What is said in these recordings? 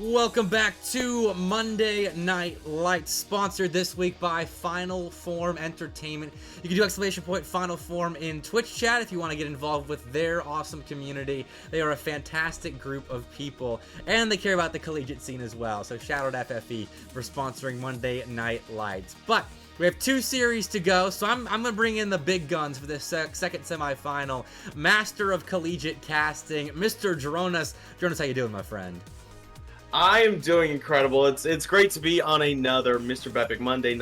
Welcome back to Monday Night Lights, sponsored this week by Final Form Entertainment. You can do ! Final Form in Twitch chat if you want to get involved with their awesome community. They are a fantastic group of people, and they care about the collegiate scene as well. So shout out FFE for sponsoring Monday Night Lights. But we have two series to go, so I'm going to bring in the big guns for this second semifinal. Master of Collegiate Casting, Mr. Jonas. Jonas, how you doing, my friend? I am doing incredible. It's great to be on another MrBepic Monday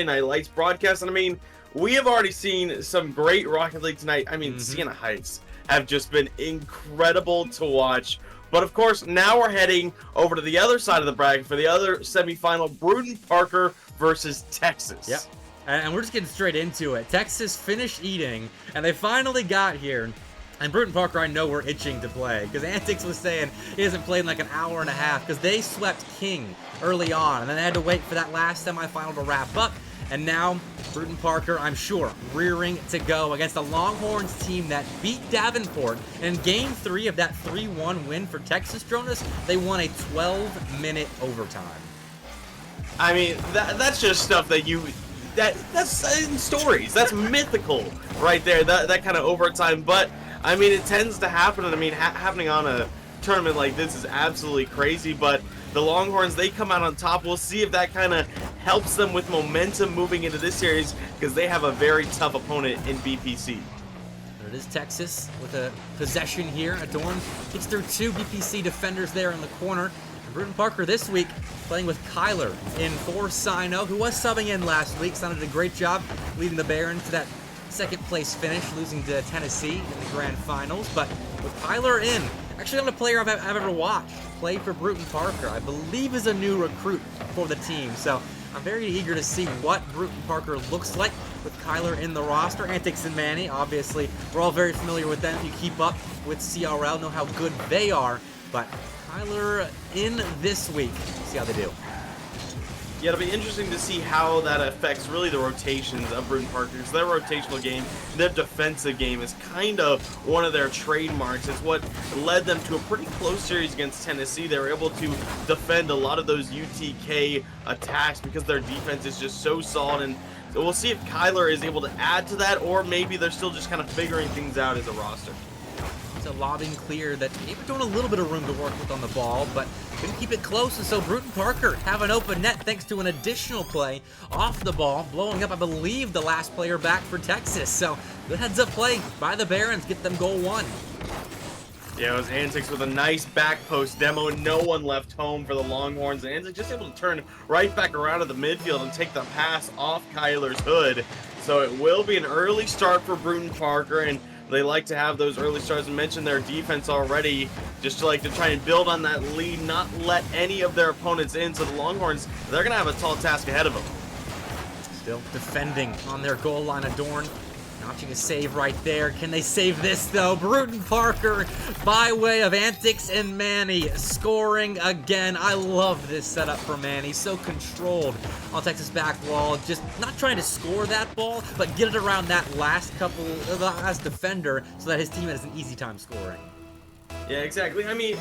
Night Lights broadcast. And I mean, we have already seen some great Rocket League tonight. I mean, Siena Heights have just been incredible to watch. But of course, now we're heading over to the other side of the bracket for the other semifinal, Brewton-Parker versus Texas. Yep. And we're just getting straight into it. Texas finished eating, and they finally got here. And Brewton-Parker, I know we're itching to play, because Antics was saying he hasn't played in like an hour and a half, because they swept King early on, and then they had to wait for that last semifinal to wrap up. And now, Brewton-Parker, I'm sure, rearing to go against the Longhorns team that beat Davenport. And in Game 3 of that 3-1 win for Texas, Jonas, they won a 12-minute overtime. I mean, that's just stuff that that's in stories. That's mythical right there, that kind of overtime. But I mean, it tends to happen, and I mean, happening on a tournament like this is absolutely crazy, but the Longhorns, they come out on top. We'll see if that kind of helps them with momentum moving into this series, because they have a very tough opponent in BPC. There it is, Texas, with a possession here. Adorn gets through two BPC defenders there in the corner. And Brewton-Parker this week playing with Kyler in for Sino, who was subbing in last week. Sino did a great job leading the Barons to that second place finish, losing to Tennessee in the grand finals. But with Kyler in, actually not a player I've ever watched play for Brewton-Parker. I believe is a new recruit for the team. So I'm very eager to see what Brewton-Parker looks like with Kyler in the roster. Antics and Manny, obviously, we're all very familiar with them. If you keep up with CRL, know how good they are. But Kyler in this week, see how they do. Yeah, it'll be interesting to see how that affects really the rotations of Brewton-Parker, because their rotational game, their defensive game is kind of one of their trademarks. It's what led them to a pretty close series against Tennessee. They were able to defend a lot of those UTK attacks because their defense is just so solid. And so we'll see if Kyler is able to add to that, or maybe they're still just kind of figuring things out as a roster. It's a lobbing clear that maybe doing a little bit of room to work with on the ball, but couldn't keep it close, and so Brewton-Parker have an open net thanks to an additional play off the ball, blowing up, I believe, the last player back for Texas. So good heads-up play by the Barons, get them goal one. Yeah, it was Antics with a nice back post demo. No one left home for the Longhorns, and Antics just able to turn right back around to the midfield and take the pass off Kyler's hood. So it will be an early start for Brewton-Parker, and they like to have those early starts. I mentioned their defense already, just to try and build on that lead, not let any of their opponents in. So the Longhorns, they're going to have a tall task ahead of them. Still defending on their goal line. Adorn notching a save right there. Can they save this, though? Brewton-Parker, by way of Antics and Manny, scoring again. I love this setup for Manny. So controlled on Texas back wall. Just not trying to score that ball, but get it around that last defender so that his team has an easy time scoring. Yeah, exactly. I mean,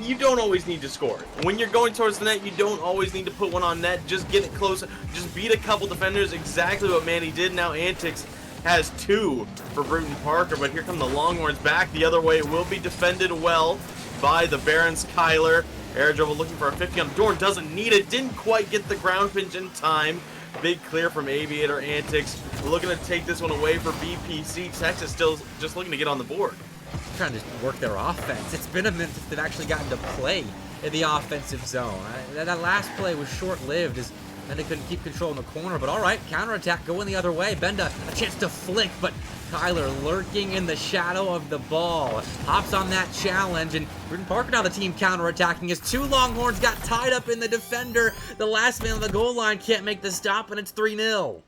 you don't always need to score. When you're going towards the net, you don't always need to put one on net. Just get it close. Just beat a couple defenders. Exactly what Manny did. Now Antics has two for Brewton-Parker, but here come the Longhorns back the other way. It will be defended well by the Barons. Kyler, air dribble looking for a 50 on Dorn, doesn't need it, didn't quite get the ground pinch in time. Big clear from Aviator. Antics looking to take this one away for BPC. Texas still just looking to get on the board. Trying to work their offense. It's been a minute since they've actually gotten to play in the offensive zone. That last play was short-lived, and they couldn't keep control in the corner, but all right, counterattack going the other way. Benda, a chance to flick, but Kyler lurking in the shadow of the ball. Hops on that challenge, and Brewton-Parker now the team counterattacking as two Longhorns got tied up in the defender. The last man on the goal line can't make the stop, and it's 3-0.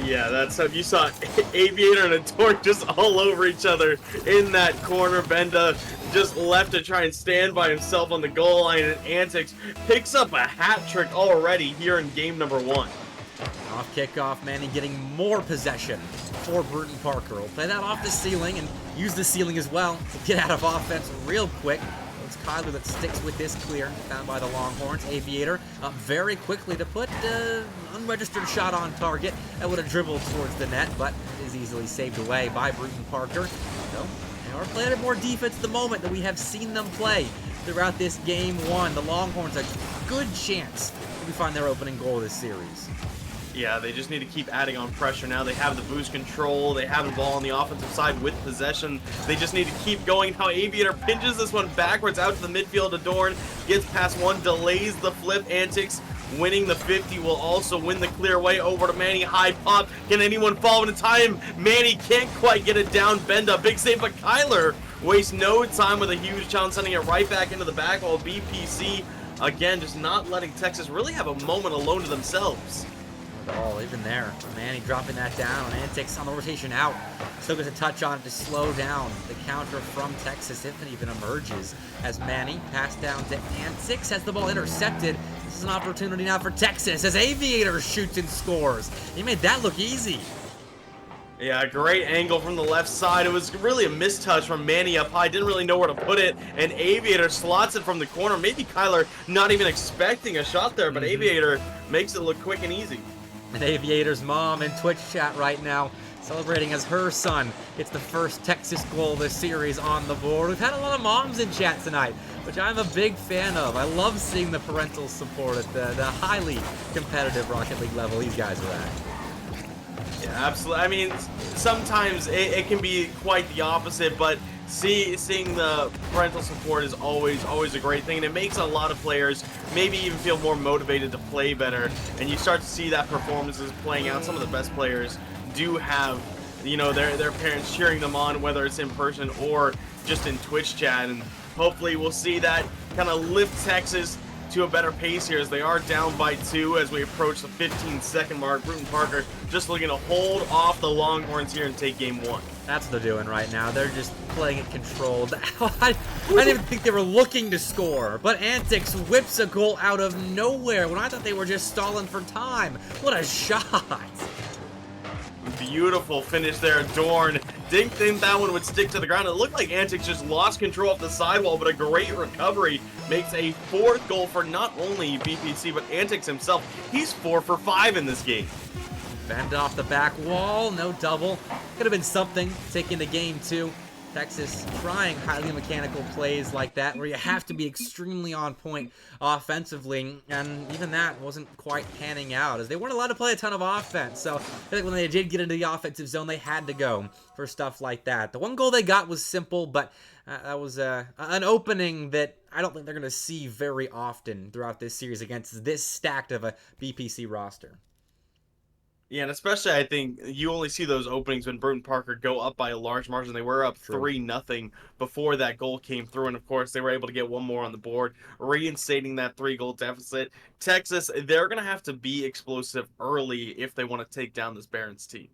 Yeah, that's how you saw Aviator and Adorn just all over each other in that corner. Benda just left to try and stand by himself on the goal line, and Antics picks up a hat trick already here in game number 1. Off kickoff, Manny getting more possession for Brewton-Parker. We'll play that off the ceiling and use the ceiling as well to get out of offense real quick. It's Kyler that sticks with this clear, found by the Longhorns. Aviator up very quickly to put unregistered shot on target. That would have dribbled towards the net, but is easily saved away by Brewton-Parker. So they are playing a bit more defense at the moment than we have seen them play throughout this game one. The Longhorns a good chance to find their opening goal of this series. Yeah, they just need to keep adding on pressure now. They have the boost control. They have the ball on the offensive side with possession. They just need to keep going. Now Aviator pinches this one backwards out to the midfield. Adorn gets past one, delays the flip. Antics winning the 50 will also win the clear way over to Manny. High pop. Can anyone follow in time? Manny can't quite get it down. Benda, big save, but Kyler wastes no time with a huge challenge, sending it right back into the back wall. BPC, again, just not letting Texas really have a moment alone to themselves. Oh, even there, Manny dropping that down. Antics on the rotation out. Still gets a touch on it to slow down the counter from Texas if it even emerges. As Manny passed down to Antics, has the ball intercepted. This is an opportunity now for Texas as Aviator shoots and scores. He made that look easy. Yeah, great angle from the left side. It was really a mistouch from Manny up high. Didn't really know where to put it. And Aviator slots it from the corner. Maybe Kyler not even expecting a shot there, but Aviator makes it look quick and easy. And Aviator's mom in Twitch chat right now celebrating as her son gets the first Texas goal this series on the board. We've had a lot of moms in chat tonight, which I'm a big fan of. I love seeing the parental support at the highly competitive Rocket League level these guys are at. Yeah, absolutely. I mean, sometimes it can be quite the opposite, but seeing the parental support is always a great thing, and it makes a lot of players maybe even feel more motivated to play better, and you start to see that performances playing out. Some of the best players do have, you know, their parents cheering them on, whether it's in person or just in Twitch chat, and hopefully we'll see that kind of lift Texas to a better pace here as they are down by 2 as we approach the 15-second mark. Brewton-Parker just looking to hold off the Longhorns here and take game 1. That's what they're doing right now. They're just playing it controlled. I didn't even think they were looking to score, but Antics whips a goal out of nowhere when I thought they were just stalling for time. What a shot! Beautiful finish there. Dorn didn't think that one would stick to the ground. It looked like Antics just lost control off the sidewall, but a great recovery makes a 4th goal for not only BPC, but Antics himself. He's 4 for 5 in this game. Bend off the back wall, no double. Could have been something taking the game 2. Texas trying highly mechanical plays like that where you have to be extremely on point offensively, and even that wasn't quite panning out as they weren't allowed to play a ton of offense. So I think when they did get into the offensive zone, they had to go for stuff like that. The one goal they got was simple, but that was an opening that I don't think they're going to see very often throughout this series against this stacked of a BPC roster. Yeah, and especially I think you only see those openings when Brewton-Parker go up by a large margin. They were up 3-0 before that goal came through, and of course they were able to get one more on the board, reinstating that 3-goal deficit. Texas, they're going to have to be explosive early if they want to take down this Barons team.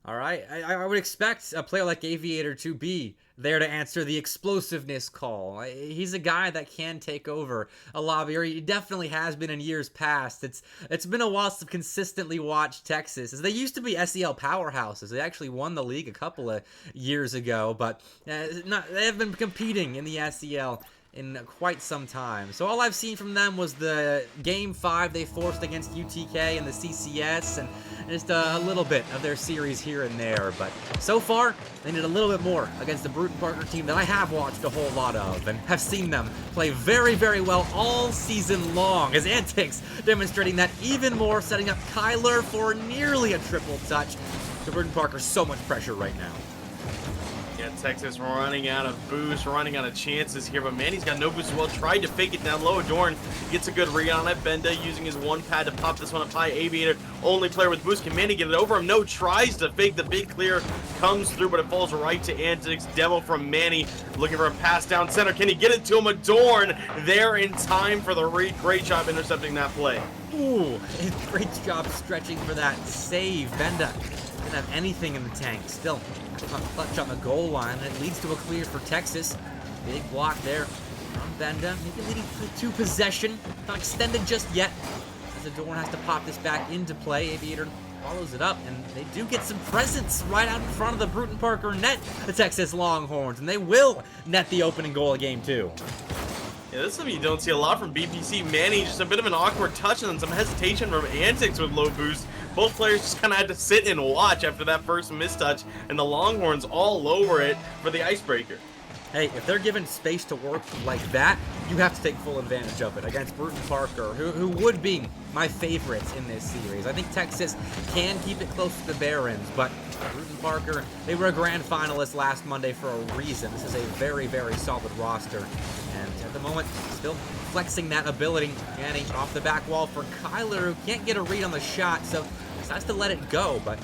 All right, I would expect a player like Aviator to be there to answer the explosiveness call. He's a guy that can take over a lobby, or he definitely has been in years past. It's been a while since I've consistently watched Texas, as they used to be SEL powerhouses. They actually won the league a couple of years ago, but they have been competing in the SEL in quite some time. So all I've seen from them was the Game 5 they forced against UTK and the CCS, and just a little bit of their series here and there. But so far, they need a little bit more against the Brewton-Parker team that I have watched a whole lot of and have seen them play very, very well all season long, as Antics demonstrating that even more, setting up Kyler for nearly a triple touch. The Brewton-Parker, so much pressure right now. Yeah, Texas running out of boost, running out of chances here, but Manny's got no boost as well. Tried to fake it down low. Dorn gets a good read on it. Benda using his one pad to pop this one up high. Aviator, only player with boost. Can Manny get it over him? No, tries to fake the big clear. Comes through, but it falls right to Antics. Demo from Manny, looking for a pass down center. Can he get it to him? Adorn there in time for the read. Great job intercepting that play. Ooh, great job stretching for that save. Benda didn't have anything in the tank. Still, clutch on the goal line. It leads to a clear for Texas. Big block there from Benda. Maybe leading to possession. Not extended just yet, as Adorn has to pop this back into play. Aviator follows it up, and they do get some presence right out in front of the Brewton-Parker net, the Texas Longhorns, and they will net the opening goal of game 2. Yeah, this is something you don't see a lot from BPC. Manny, just a bit of an awkward touch and then some hesitation from Antics with low boost. Both players just kind of had to sit and watch after that first mistouch, and the Longhorns all over it for the icebreaker. Hey, if they're given space to work like that, you have to take full advantage of it against Brewton-Parker, who would be my favorites in this series. I think Texas can keep it close to the Barons, but Brewton-Parker, they were a grand finalist last Monday for a reason. This is a very, very solid roster, and at the moment, still flexing that ability. Manny off the back wall for Kyler, who can't get a read on the shot, so decides to let it go, but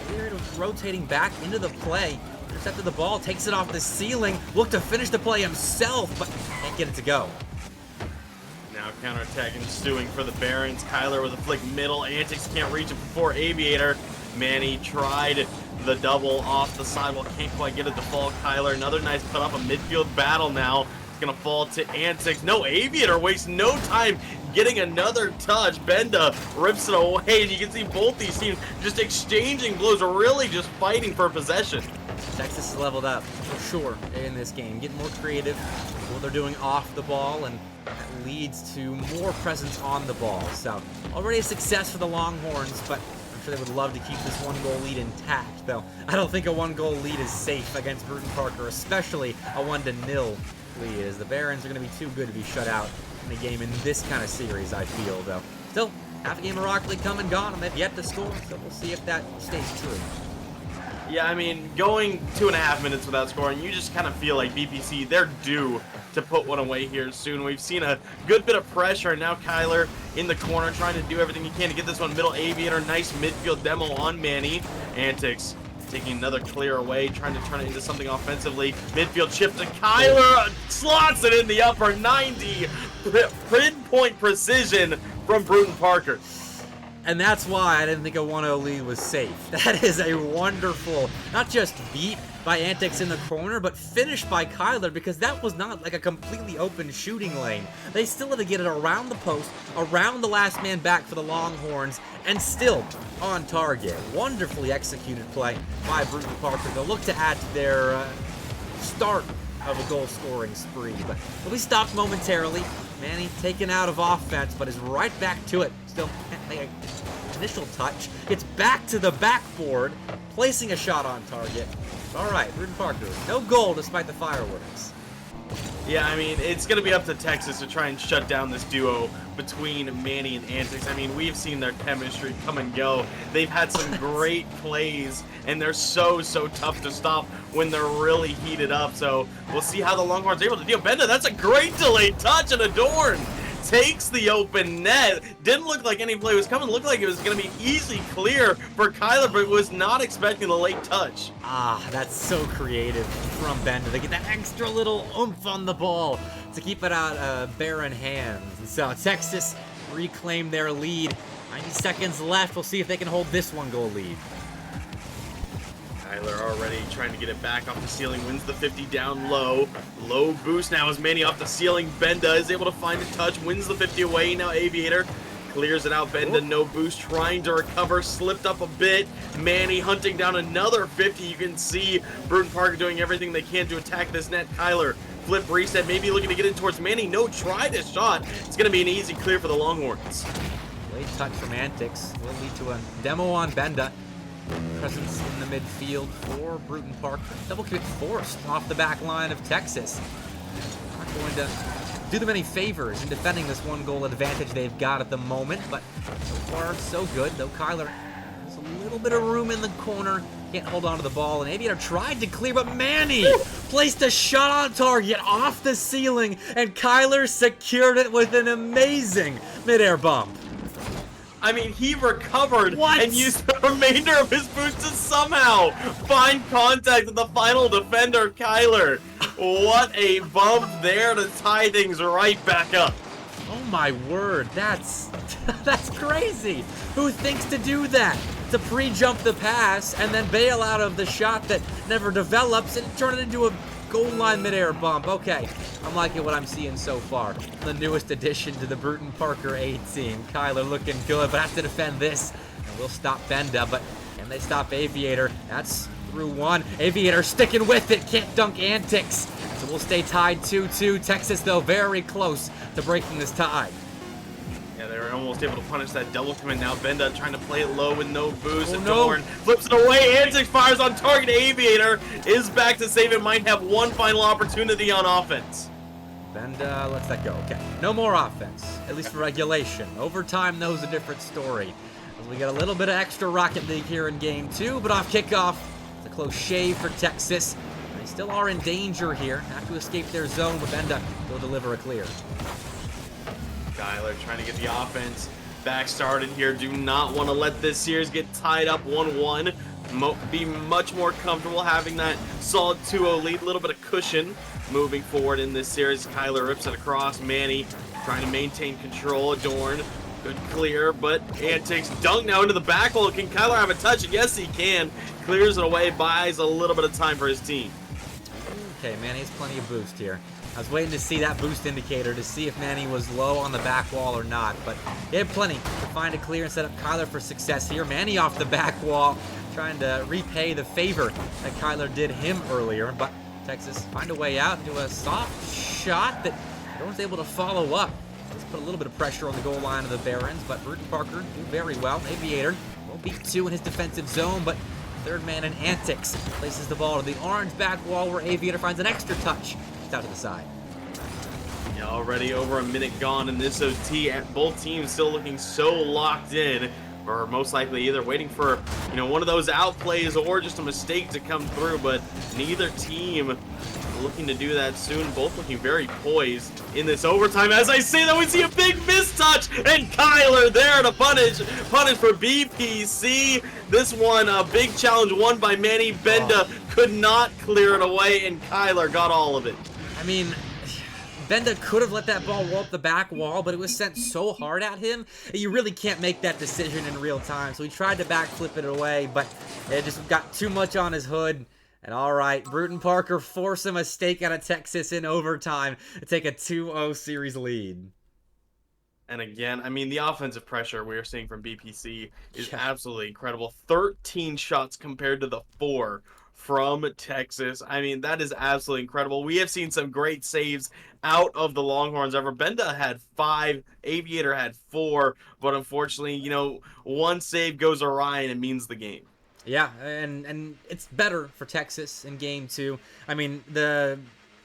weird rotating back into the play. Intercepted the ball, takes it off the ceiling, looked to finish the play himself, but can't get it to go. Now counterattacking, stewing for the Barons. Kyler with a flick middle. Antics can't reach it before Aviator. Manny tried the double off the sidewall, can't quite get it to fall. Kyler, another nice cut off, a midfield battle now. It's gonna fall to Antics. No, Aviator wastes no time getting another touch. Benda rips it away, and you can see both these teams just exchanging blows, really just fighting for possession. Texas is leveled up, for sure, in this game. Getting more creative with what they're doing off the ball, and that leads to more presence on the ball. So, already a success for the Longhorns, but I'm sure they would love to keep this one-goal lead intact, though I don't think a one-goal lead is safe against Brewton-Parker, especially a 1-0 lead, as the Barons are going to be too good to be shut out in a game in this kind of series, I feel, though. Still, half a game of Rocket League come and gone, and they've yet to score, so we'll see if that stays true. Yeah, I mean, going 2.5 minutes without scoring, you just kind of feel like BPC, they're due to put one away here soon. We've seen a good bit of pressure, and now Kyler in the corner trying to do everything he can to get this one middle. Aviator, nice midfield demo on Manny. Antics taking another clear away, trying to turn it into something offensively. Midfield chip to Kyler, slots it in the upper 90. Pinpoint precision from Brewton-Parker. And that's why I didn't think a 1-0 lead was safe. That is a wonderful, not just beat by Antics in the corner, but finished by Kyler, because that was not like a completely open shooting lane. They still had to get it around the post, around the last man back for the Longhorns, and still on target. Wonderfully executed play by Brewton-Parker. They'll look to add to their start of a goal-scoring spree, but they'll be stopped momentarily. Manny taken out of offense, but is right back to it. Still can't make an initial touch. It's back to the backboard, placing a shot on target. All right, Brewton-Parker, no goal despite the fireworks. Yeah, I mean, it's going to be up to Texas to try and shut down this duo between Manny and Antics. I mean, we've seen their chemistry come and go. They've had some great plays, and they're so tough to stop when they're really heated up. So we'll see how the Longhorns are able to deal. Benda, that's a great delayed touch, and Adorn takes the open net. Didn't look like any play was coming. Looked like it was going to be easy clear for Kyler, but was not expecting the late touch. Ah, that's so creative from Benda. They get that extra little oomph on the ball to keep it out of barren hands. And so Texas reclaim their lead. 90 seconds left. We'll see if they can hold this 1-goal lead. Kyler already trying to get it back off the ceiling, wins the 50 down low. Low boost now as Manny off the ceiling. Benda is able to find a touch, wins the 50 away. Now Aviator clears it out. Benda, no boost, trying to recover, slipped up a bit. Manny hunting down another 50. You can see Brewton-Parker doing everything they can to attack this net. Kyler, flip reset, maybe looking to get in towards Manny. No, try this shot. It's going to be an easy clear for the Longhorns. Late touch from Antics will lead to a demo on Benda. Presence in the midfield for Brewton-Parker. Double kick forced off the back line of Texas. Not going to do them any favors in defending this 1-goal advantage they've got at the moment, but so far so good, though Kyler has a little bit of room in the corner. Can't hold on to the ball, and Aviator tried to clear, but Manny placed a shot on target off the ceiling, and Kyler secured it with an amazing midair bump. I mean, he recovered What? and used the remainder of his boost to somehow find contact with the final defender, Kyler. What a bump there to tie things right back up. Oh my word, that's crazy. Who thinks to do that? To pre-jump the pass and then bail out of the shot that never develops and turn it into a goal line midair bump. Okay, I'm liking what I'm seeing so far. The newest addition to the Brewton-Parker A team. Kyler looking good, but has to defend this and will stop Benda, but can they stop Aviator? That's through one. Aviator sticking with it, can't dunk Antics. So we'll stay tied 2-2. Texas, though, very close to breaking this tie. Yeah, they were almost able to punish that double commit. Now Benda trying to play it low with no boost. Oh, And no. Dorn flips it away. Antics fires on target. Aviator is back to save it. Might have one final opportunity on offense. Benda lets that go. Okay, no more offense, at least for regulation. Overtime, though, is a different story. As we get a little bit of extra Rocket League here in game 2, but off kickoff, it's a close shave for Texas. They still are in danger here. Have to escape their zone, but Benda will deliver a clear. Kyler trying to get the offense back started here. Do not want to let this series get tied up 1-1. Be much more comfortable having that solid 2-0 lead. A little bit of cushion moving forward in this series. Kyler rips it across. Manny trying to maintain control. Adorn, good clear, but Antics dunk now into the back hole. Can Kyler have a touch? Yes, he can. Clears it away, buys a little bit of time for his team. Okay, Manny has plenty of boost here. I was waiting to see that boost indicator to see if Manny was low on the back wall or not, but he had plenty to find a clear and set up Kyler for success here. Manny off the back wall, trying to repay the favor that Kyler did him earlier, but Texas find a way out into a soft shot that Dorn's able to follow up. Let's put a little bit of pressure on the goal line of the Barons, but Brewton-Parker do very well. Aviator will beat 2 in his defensive zone, but third man in Antics places the ball to the orange back wall where Aviator finds an extra touch. Just out to the side. Yeah, already over a minute gone in this OT. Both teams still looking so locked in, or most likely either waiting for, one of those outplays or just a mistake to come through, but neither team looking to do that soon. Both looking very poised in this overtime. As I say that, we see a big mistouch, and Kyler there to punish for BPC. This one, a big challenge won by Manny. Benda could not clear it away, and Kyler got all of it. I mean, Benda could have let that ball roll up the back wall, but it was sent so hard at him that you really can't make that decision in real time. So he tried to backflip it away, but it just got too much on his hood. And all right, Brewton-Parker forced a mistake out of Texas in overtime to take a 2-0 series lead. And again, I mean, the offensive pressure we are seeing from BPC is absolutely incredible. 13 shots compared to the 4 from Texas. I mean, that is absolutely incredible. We have seen some great saves out of the Longhorns ever. Benda had 5, Aviator had 4, but unfortunately, one save goes awry and it means the game. Yeah, and it's better for Texas in game 2. I mean, the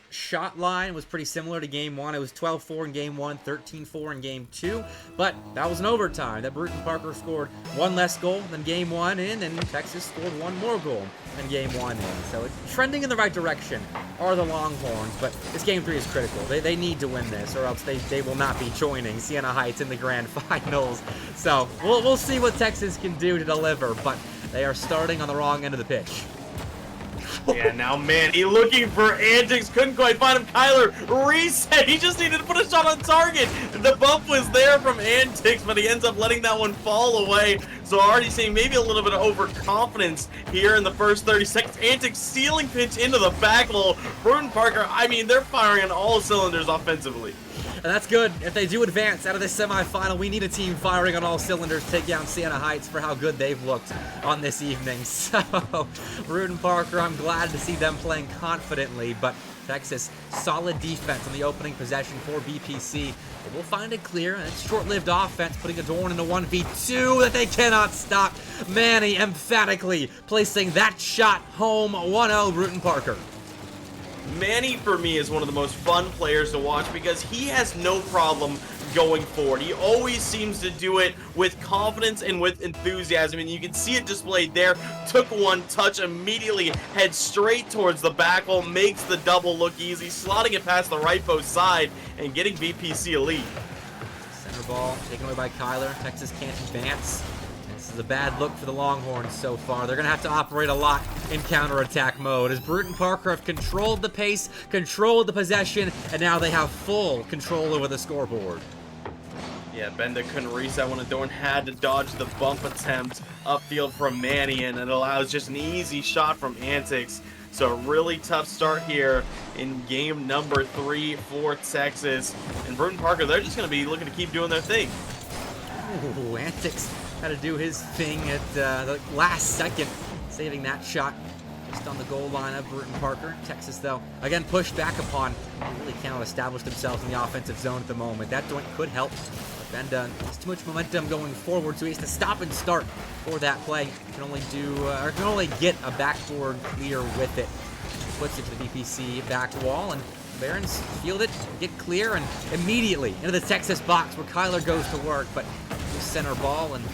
shot line was pretty similar to game 1. It was 12-4 in game 1, 13-4 in game 2, but that was an overtime. That Brewton-Parker scored 1 less goal than game 1 in, and Texas scored 1 more goal than game 1 in. So it's trending in the right direction are the Longhorns, but this game 3 is critical. They need to win this, or else they will not be joining Siena Heights in the grand finals. So we'll see what Texas can do to deliver, but they are starting on the wrong end of the pitch. Yeah, now Manny looking for Antics, couldn't quite find him. Kyler reset, he just needed to put a shot on target. The bump was there from Antics, but he ends up letting that one fall away. So already seeing maybe a little bit of overconfidence here in the first 30 seconds. Antics ceiling pitch into the back hole. Brewton-Parker, I mean, they're firing on all cylinders offensively. And that's good. If they do advance out of this semifinal, we need a team firing on all cylinders to take down Siena Heights for how good they've looked on this evening. So, Brewton-Parker, I'm glad to see them playing confidently, but Texas, solid defense on the opening possession for BPC. They will find it clear, and it's short-lived offense, putting Adorn in a 1v2 that they cannot stop. Manny emphatically placing that shot home, 1-0 Brewton-Parker. Manny, for me, is one of the most fun players to watch because he has no problem going forward. He always seems to do it with confidence and with enthusiasm, and you can see it displayed there. Took one touch, immediately heads straight towards the back hole, makes the double look easy, slotting it past the right post side and getting BPC a lead. Center ball taken away by Kyler. Texas can't advance. This is a bad look for the Longhorns so far. They're going to have to operate a lot in counterattack mode as Brewton-Parker have controlled the pace, controlled the possession, and now they have full control over the scoreboard. Yeah, Benda couldn't reset when Adorn had to dodge the bump attempt upfield from Manny, and it allows just an easy shot from Antics. So a really tough start here in game number 3 for Texas. And Brewton-Parker, they're just going to be looking to keep doing their thing. Ooh, Antics had to do his thing at the last second, saving that shot just on the goal line of Brewton-Parker. Texas, though, again pushed back upon. They really cannot establish themselves in the offensive zone at the moment. That joint could help. Benda has too much momentum going forward, so he has to stop and start for that play. Can only get a backboard clear with it. Puts it to the BPC back wall, and the Barons field it, get clear, and immediately into the Texas box where Kyler goes to work, but center ball, and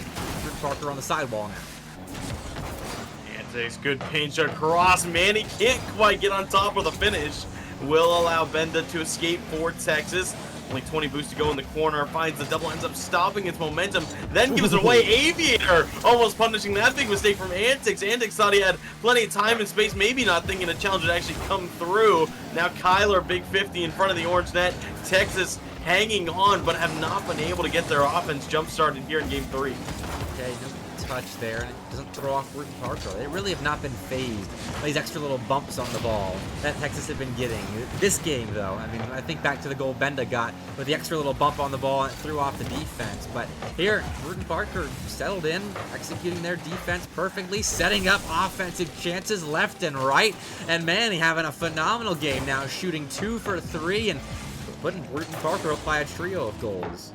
Brewton-Parker on the sidewall now. Antics, good pinch across. Manny can't quite get on top of the finish. Will allow Benda to escape for Texas. Only 20 boosts to go in the corner. Finds the double, ends up stopping its momentum. Then gives it away. Aviator almost punishing that big mistake from Antics. Antics thought he had plenty of time and space, maybe not thinking a challenge would actually come through. Now Kyler, big 50 in front of the orange net. Texas hanging on, but have not been able to get their offense jump-started here in Game 3. Okay, no touch there, and it doesn't throw off Brewton-Parker. They really have not been phased by these extra little bumps on the ball that Texas had been getting. This game, though, I mean, I think back to the goal Benda got with the extra little bump on the ball and it threw off the defense. But here, Brewton-Parker settled in, executing their defense perfectly, setting up offensive chances left and right. And Manny having a phenomenal game now, shooting 2 for 3 and putting Brewton-Parker up by a trio of goals.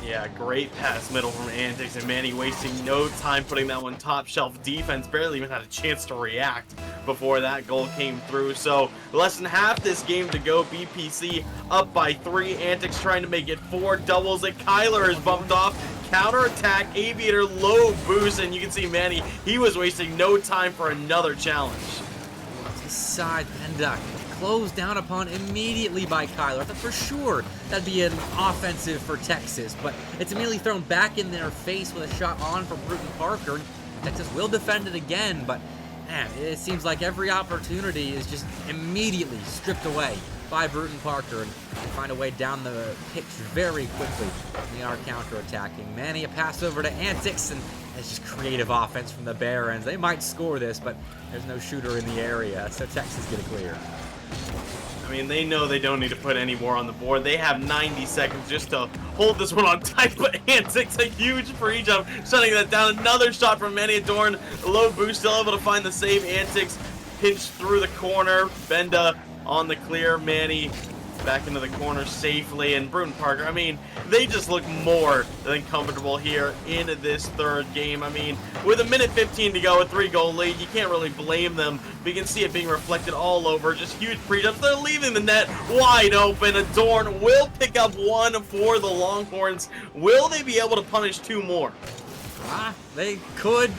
Yeah, great pass middle from Antics, and Manny wasting no time putting that one top shelf. Defense barely even had a chance to react before that goal came through. So less than half this game to go. BPC up by 3. Antics trying to make it 4. Doubles that Kyler is bumped off. Counter attack, Aviator low boost, and you can see Manny, he was wasting no time for another challenge. Side Benda closed down upon immediately by Kyler. I thought for sure that'd be an offensive for Texas, but it's immediately thrown back in their face with a shot on for Brewton-Parker. Texas will defend it again, but man, it seems like every opportunity is just immediately stripped away by Brewton-Parker, and they find a way down the pitch very quickly. They are counter-attacking. Manny, a pass over to Antics, and it's just creative offense from the Barons. They might score this, but there's no shooter in the area, so Texas get it clear. I mean, they know they don't need to put any more on the board. They have 90 seconds just to hold this one on tight, but Antics, a huge free jump, shutting that down. Another shot from Manny Adorn. Low boost, still able to find the save. Antics pinched through the corner. Benda on the clear. Manny back into the corner safely, and Brewton-Parker, I mean, they just look more than comfortable here in this third game. I mean, with a minute 15 to go, a 3-goal lead, you can't really blame them. But you can see it being reflected all over. Just huge pre-jumps. They're leaving the net wide open. Adorn will pick up 1 for the Longhorns. Will they be able to punish 2 more? They could.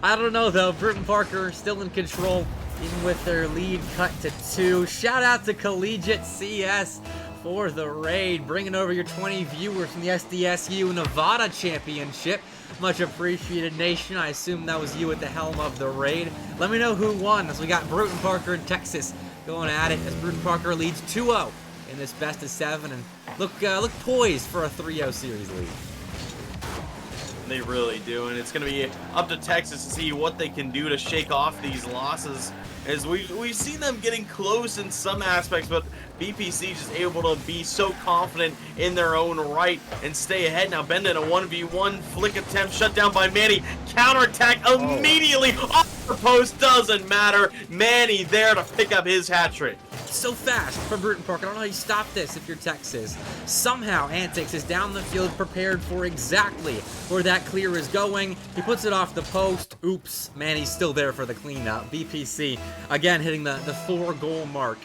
I don't know, though. Brewton-Parker still in control, even with their lead cut to 2. Shout out to Collegiate CS for the raid, bringing over your 20 viewers from the SDSU Nevada Championship. Much appreciated, nation. I assume that was you at the helm of the raid. Let me know who won, as we got Brewton-Parker and Texas going at it, as Brewton-Parker leads 2-0 in this best of 7, and look poised for a 3-0 series lead. They really do, and it's going to be up to Texas to see what they can do to shake off these losses. As we've seen them getting close in some aspects, but BPC just able to be so confident in their own right and stay ahead. Now Benda in a 1v1 flick attempt, shut down by Manny. Counterattack immediately off the post, doesn't matter. Manny there to pick up his hat trick. So fast from Brewton-Parker. I don't know how you stop this if you're Texas. Somehow Antics is down the field, prepared for exactly where that clear is going. He puts it off the post. Oops, Manny's still there for the cleanup. BPC again hitting the 4-goal mark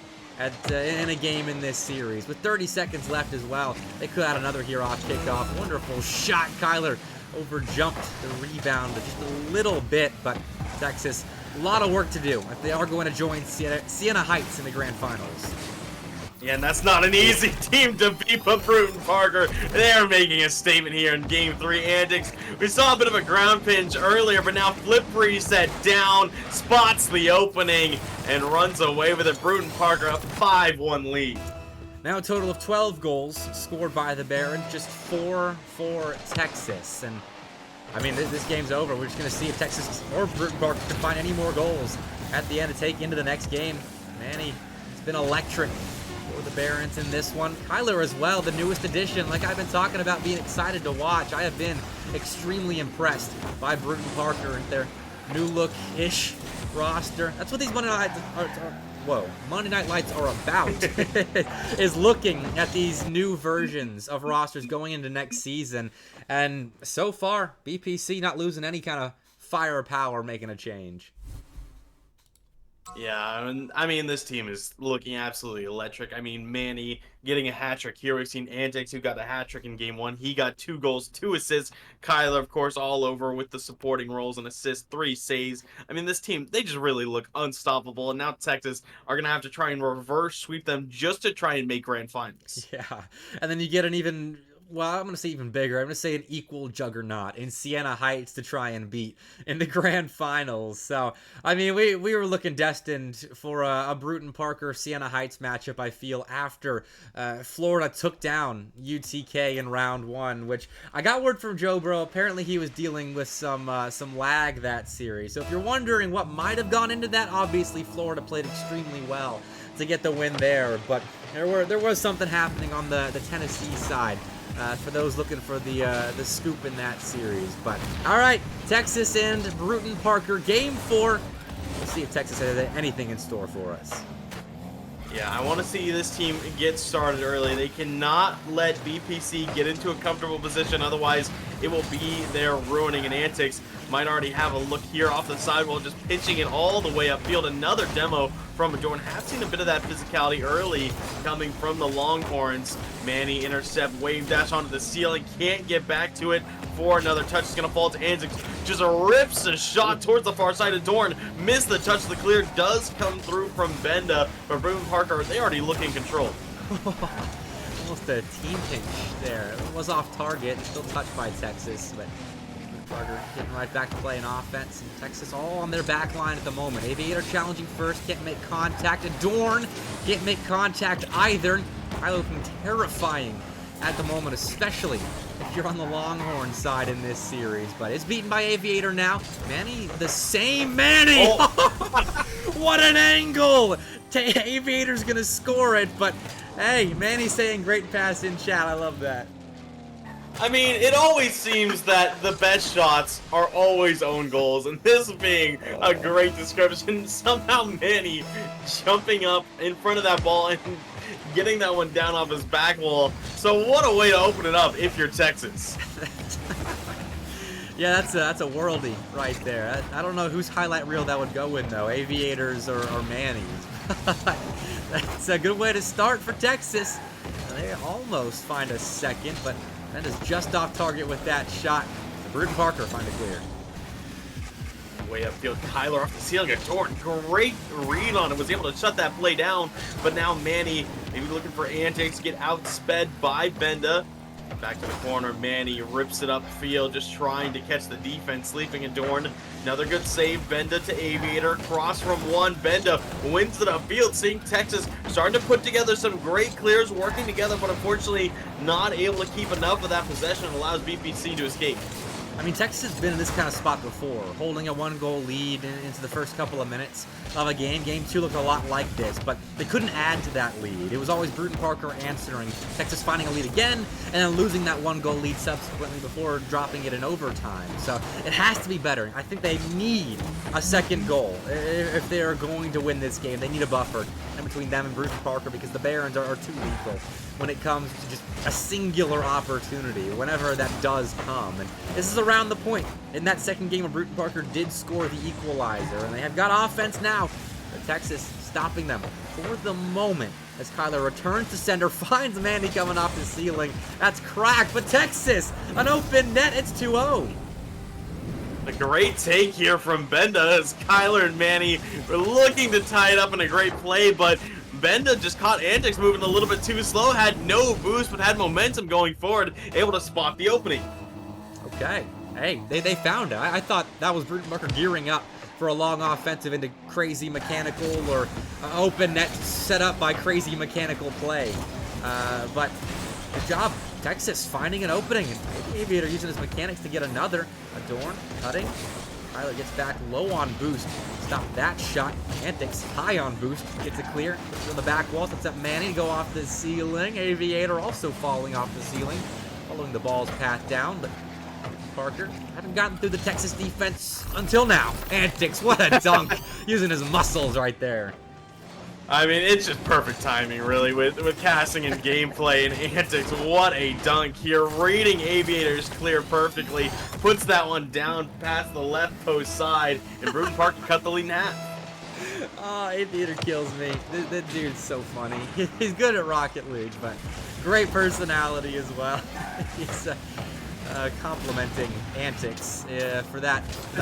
in a game in this series. With 30 seconds left as well, they could add another here off kickoff. Wonderful shot. Kyler overjumped the rebound just a little bit, but Texas, a lot of work to do if they are going to join Siena Heights in the grand finals. Yeah, and that's not an easy team to beat, but Brewton-Parker, they're making a statement here in Game 3. Antics, we saw a bit of a ground pinch earlier, but now flip reset down, spots the opening, and runs away with it. Brewton-Parker a 5-1 lead. Now a total of 12 goals scored by the Barons, just 4 for Texas. And I mean, this game's over. We're just going to see if Texas or Brewton-Parker can find any more goals at the end to take into the next game. Manny, it's been electric for the Barons in this one. Kyler as well, the newest addition. Like I've been talking about being excited to watch, I have been extremely impressed by Brewton-Parker and their new look-ish roster. That's what these Monday Night Lights are about, is looking at these new versions of rosters going into next season. And so far, BPC not losing any kind of firepower, making a change. Yeah, I mean, this team is looking absolutely electric. I mean, Manny getting a hat trick here. We've seen Antics, who got a hat trick in game 1. He got 2 goals, 2 assists. Kyler, of course, all over with the supporting roles and assists, 3 saves. I mean, this team, they just really look unstoppable. And now Texas are going to have to try and reverse sweep them just to try and make grand finals. Yeah, and then you get an even... Well, I'm going to say even bigger. I'm going to say an equal juggernaut in Siena Heights to try and beat in the grand finals. So, I mean, we were looking destined for a Brewton-Parker Siena Heights matchup, I feel, after Florida took down UTK in round 1, which I got word from Joe Bro. Apparently, he was dealing with some lag that series. So if you're wondering what might have gone into that, obviously Florida played extremely well to get the win there. But there was something happening on the Tennessee side. For those looking for the scoop in that series. But, all right, Texas and Brewton-Parker, game 4. We'll see if Texas has anything in store for us. Yeah, I want to see this team get started early. They cannot let BPC get into a comfortable position, otherwise it will be their ruining. And Antics might already have a look here off the sidewall, just pitching it all the way upfield. Another demo from Jordan. Have seen a bit of that physicality early coming from the Longhorns. Manny intercept, wave dash onto the ceiling, can't get back to it for another touch. It's going to fall to Antics. Just rips a shot towards the far side of Dorn. Missed the touch. The clear does come through from Benda, but Brewton-Parker, they already look in control. Almost a team pinch there. It was off target. Still touched by Texas, but Parker getting right back to playing offense. And Texas all on their back line at the moment. Aviator challenging first, can't make contact. And Dorn can't make contact either. Kylo looking terrifying at the moment, especially if you're on the Longhorn side in this series. But it's beaten by Aviator now. Manny, the same Manny! Oh. What an angle! Aviator's gonna score it, but hey, Manny's saying great pass in chat. I love that. I mean, it always seems that the best shots are always own goals, and this being a great description, somehow Manny jumping up in front of that ball and getting that one down off his back wall. So what a way to open it up if you're Texas. Yeah, that's a worldie right there. I don't know whose highlight reel that would go in, though. Aviators or Manny's. That's a good way to start for Texas. They almost find a second, but that is just off target with that shot. Brewton-Parker find it clear. Way upfield, Kyler off the ceiling. Jordan, great read on it, was able to shut that play down. But now Manny, maybe looking for Antics, get outsped by Benda. Back to the corner, Manny rips it upfield, just trying to catch the defense, sleeping in Dorn. Another good save, Benda to Aviator, cross from one, Benda wins it upfield, seeing Texas starting to put together some great clears, working together, but unfortunately not able to keep enough of that possession and allows BPC to escape. I mean, Texas has been in this kind of spot before, holding a 1-goal lead into the first couple of minutes of a game. Game 2 looked a lot like this, but they couldn't add to that lead. It was always Brewton-Parker answering, Texas finding a lead again, and then losing that 1-goal lead subsequently before dropping it in overtime. So it has to be better. I think they need a second goal. If they are going to win this game, they need a buffer in between them and Brewton-Parker, because the Barons are too lethal when it comes to just a singular opportunity, whenever that does come. And this is around the point. In that second game, Brewton-Parker did score the equalizer, and they have got offense now. But Texas stopping them for the moment as Kyler returns to center, finds Manny coming off the ceiling. That's cracked, but Texas, an open net, it's 2-0. A great take here from Benda as Kyler and Manny were looking to tie it up in a great play, but Benda just caught Antics moving a little bit too slow, had no boost, but had momentum going forward, able to spot the opening. Okay. Hey, they found it. I thought that was Brewton-Parker gearing up for a long offensive into crazy mechanical or open net set up by crazy mechanical play. But good job. Texas finding an opening, and Aviator using his mechanics to get another. Adorn, cutting. Kyler gets back low on boost. Stop that shot. Antics high on boost. Gets it clear. Puts it on the back wall. Sets up Manny to go off the ceiling. Aviator also falling off the ceiling. Following the ball's path down, but Parker haven't gotten through the Texas defense until now. Antics, what a dunk. Using his muscles right there. I mean, it's just perfect timing, really, with casting and gameplay and Antics. What a dunk here. Reading Aviators clear perfectly. Puts that one down past the left post side, and Brewton-Parker cut the lead in half. Oh, Aviator kills me. That dude's so funny. He's good at Rocket League, but great personality as well. He's complimenting Antics for that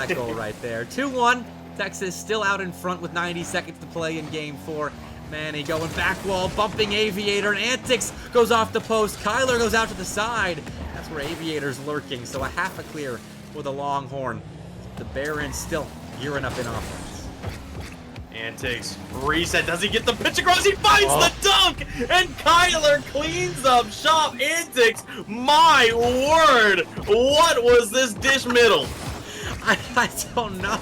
goal right there. 2-1. Texas still out in front with 90 seconds to play in Game 4. Manny going back wall, bumping Aviator, and Antics goes off the post. Kyler goes out to the side. That's where Aviator's lurking, so a half a clear for the Longhorn. The Barons still gearing up in offense. Antics reset. Does he get the pitch across? He finds the dunk, and Kyler cleans up shop. Antics, my word, what was this dish middle? I don't know.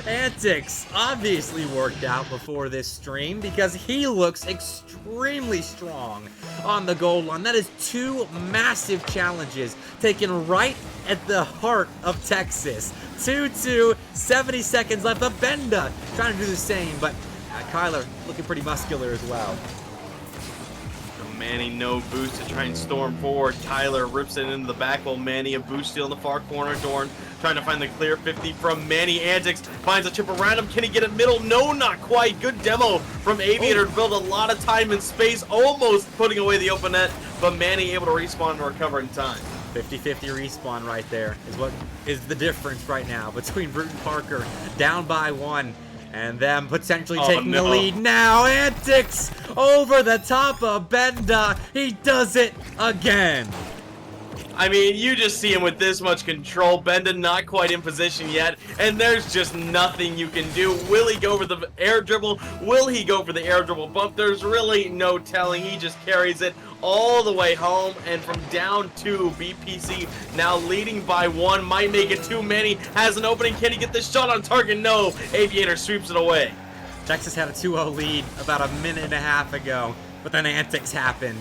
Antics obviously worked out before this stream because he looks extremely strong on the goal line. That is 2 massive challenges taken right at the heart of Texas. 2-2, 70 seconds left. The Benda trying to do the same, but Kyler looking pretty muscular as well. Manny no boost to try and storm forward. Kyler rips it into the back while Manny a boost steal in the far corner. Dorn trying to find the clear 50 from Manny. Antics finds a chip around him. Can he get it middle? No, not quite. Good demo from Aviator to build a lot of time and space, almost putting away the open net, but Manny able to respawn and recover in time. 50-50 respawn right there is what is the difference right now between Brewton-Parker down by 1 and them potentially taking the lead now. Antics over the top of Benda. He does it again. I mean, you just see him with this much control. Benda not quite in position yet, and there's just nothing you can do. Will he go for the air dribble? Will he go for the air dribble bump? There's really no telling. He just carries it all the way home, and from down 2, BPC now leading by 1. Might make it too many. Has an opening. Can he get the shot on target? No. Aviator sweeps it away. Texas had a 2-0 lead about a minute and a half ago, but then Antics happened.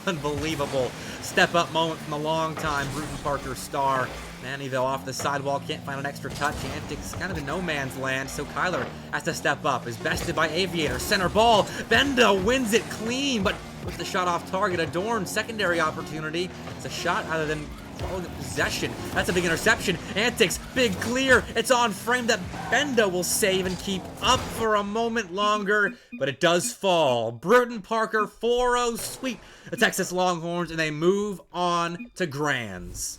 Unbelievable step-up moment from a long-time Brewton-Parker star. Manny, though, off the sidewall, can't find an extra touch. Antics kind of in no man's land, so Kyler has to step up. Is bested by Aviator. Center ball. Benda wins it clean, but with the shot off target, Adorn, secondary opportunity. It's a shot other than following the possession. That's a big interception. Antics, big clear. It's on frame that Benda will save and keep up for a moment longer, but it does fall. Brewton-Parker 4-0 sweep the Texas Longhorns, and they move on to Grands.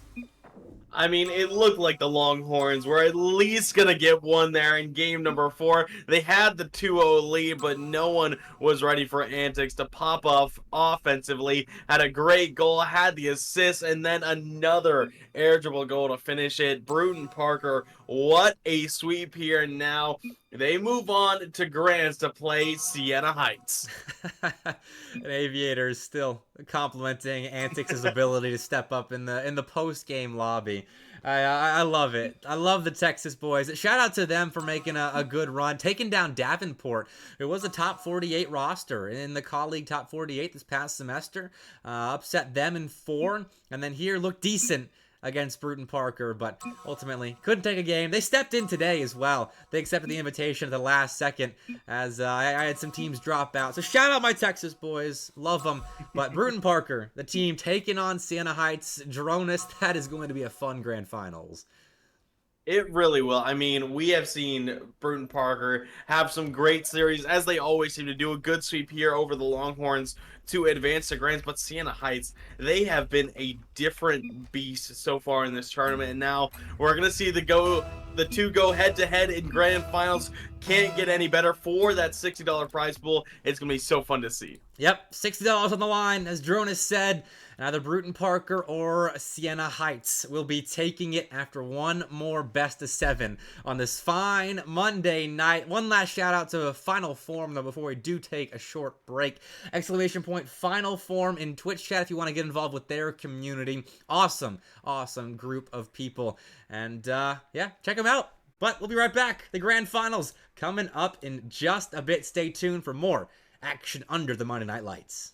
I mean, it looked like the Longhorns were at least going to get one there in game number 4. They had the 2-0 lead, but no one was ready for Antics to pop off offensively. Had a great goal, had the assist, and then another air dribble goal to finish it. Brewton-Parker, what a sweep here. Now they move on to Grands to play Siena Heights. And Aviator is still complimenting Antics' ability to step up in the post-game lobby. I love it. I love the Texas boys. Shout out to them for making a good run, taking down Davenport. It was a top 48 roster in the colleague top 48 this past semester. Upset them in 4, and then here looked decent against Brewton-Parker, but ultimately couldn't take a game. They stepped in today as well. They accepted the invitation at the last second as I had some teams drop out. So shout out my Texas boys. Love them. But Brewton-Parker, the team taking on Siena Heights. Jeronis, that is going to be a fun grand finals. It really will. I mean, we have seen Brewton-Parker have some great series, as they always seem to do. A good sweep here over the Longhorns to advance to Grands, but Siena Heights, they have been a different beast so far in this tournament, and now we're going to see the two go head-to-head in grand finals. Can't get any better for that $60 prize pool. It's going to be so fun to see. Yep, $60 on the line, as Dronis said. Either Brewton-Parker or Siena Heights will be taking it after one more best of 7 on this fine Monday night. One last shout out to Final Form, though, before we do take a short break. Exclamation point Final Form in Twitch chat if you want to get involved with their community. Awesome, awesome group of people. And yeah, check them out. But we'll be right back. The grand finals coming up in just a bit. Stay tuned for more action under the Monday Night Lights.